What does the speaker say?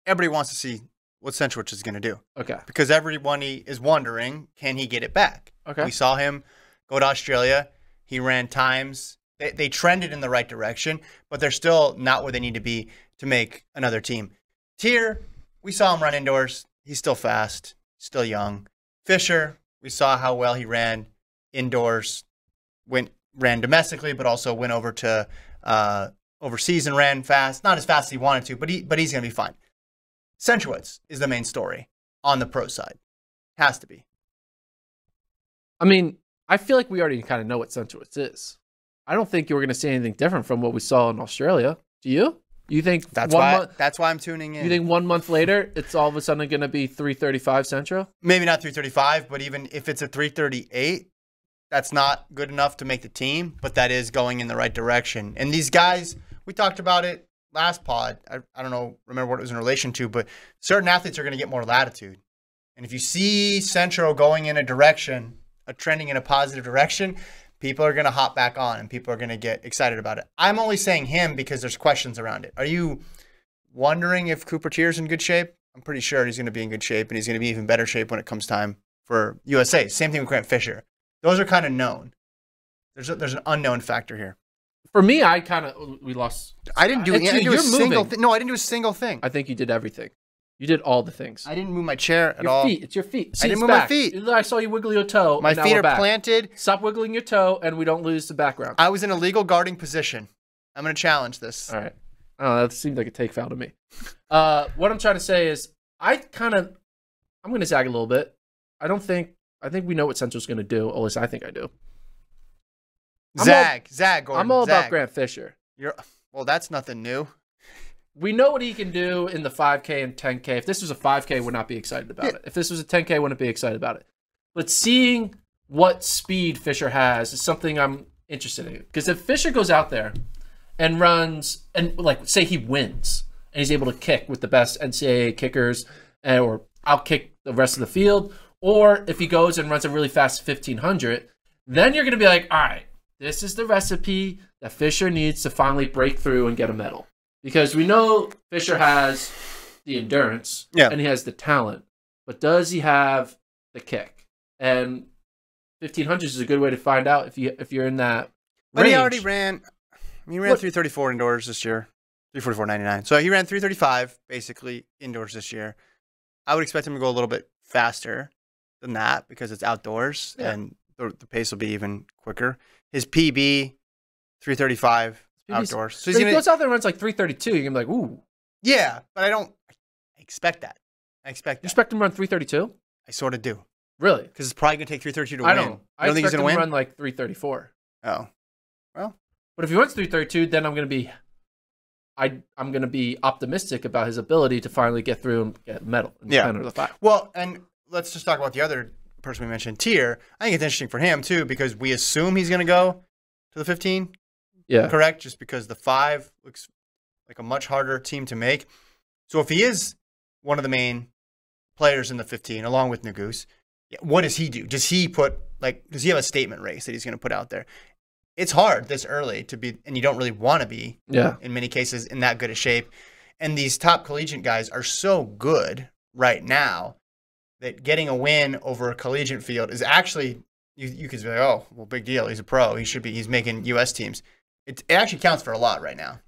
everybody wants to see what Centrowitz is going to do. Okay. Because everyone is wondering, can he get it back? Okay. We saw him go to Australia. He ran times. They trended in the right direction, but they're still not where they need to be to make another team. Teare, we saw him run indoors. He's still fast, still young. Fisher, we saw how well he ran indoors, ran domestically, but also went over to overseas and ran fast. Not as fast as he wanted to, but he's going to be fine. Centrowitz is the main story on the pro side. Has to be. I mean, I feel like we already kind of know what Centrowitz is. I don't think you were going to see anything different from what we saw in Australia. Do you? You think that's why I'm tuning in. You think 1 month later, it's all of a sudden going to be 335 Centro? Maybe not 335, but even if it's a 338, that's not good enough to make the team, but that is going in the right direction. And these guys, we talked about it last pod. I don't remember what it was in relation to, but certain athletes are going to get more latitude. And if you see Centro going in a direction, trending in a positive direction, people are going to hop back on and people are going to get excited about it. I'm only saying him because there's questions around it. Are you wondering if Cooper Teare's in good shape? I'm pretty sure he's going to be in good shape, and he's going to be even better shape when it comes time for USA. Same thing with Grant Fisher. Those are kind of known. There's an unknown factor here. For me, we lost. I didn't do a single thing. No, I didn't do a single thing. I think you did everything. You did all the things. I didn't move my chair at all. It's your feet. See, I didn't move my feet. I saw you wiggle your toe. My feet are planted. Stop wiggling your toe, and we don't lose the background. I was in a legal guarding position. I'm going to challenge this. All right. Oh, that seemed like a take foul to me. What I'm trying to say is, I'm going to zag a little bit. I think we know what Central's going to do. At least I think I do. Zag, Gordon. I'm all about Grant Fisher. Well, that's nothing new. We know what he can do in the 5K and 10K. If this was a 5K, we'd not be excited about it. If this was a 10K, I wouldn't be excited about it. But seeing what speed Fisher has is something I'm interested in. Because if Fisher goes out there and runs, and like say he wins, and he's able to kick with the best NCAA kickers, or outkick the rest of the field, or if he goes and runs a really fast 1500, then you're going to be like, all right, this is the recipe that Fisher needs to finally break through and get a medal. Because we know Fisher has the endurance and he has the talent, but does he have the kick? And 1500s is a good way to find out if you're in that But range. he already ran. He ran 334 indoors this year, 344.99. So he ran 335 basically indoors this year. I would expect him to go a little bit faster than that because it's outdoors and the pace will be even quicker. His PB 335. Outdoors. So he goes out there and runs like 332. You're going to be like, ooh. Yeah, but I expect that. You expect him to run 332? I sort of do. Really? Because it's probably going to take 332 to win. I don't think he's going to win? Run like 334. Oh. Well. But if he runs 332, then I'm going to be optimistic about his ability to finally get through and get a medal in the 10 or the 5. Well, and let's just talk about the other person we mentioned, Teare. I think it's interesting for him, too, because we assume he's going to go to the 15. Yeah. Correct? Just because the 5 looks like a much harder team to make. So if he is one of the main players in the 15, along with Nagoose, what does he do? Does he have a statement race that he's going to put out there? It's hard this early to be, and you don't really want to be, in many cases, in that good a shape. And these top collegiate guys are so good right now that getting a win over a collegiate field is actually, you could say, oh, well, big deal. He's a pro. He's making U.S. teams. It actually counts for a lot right now.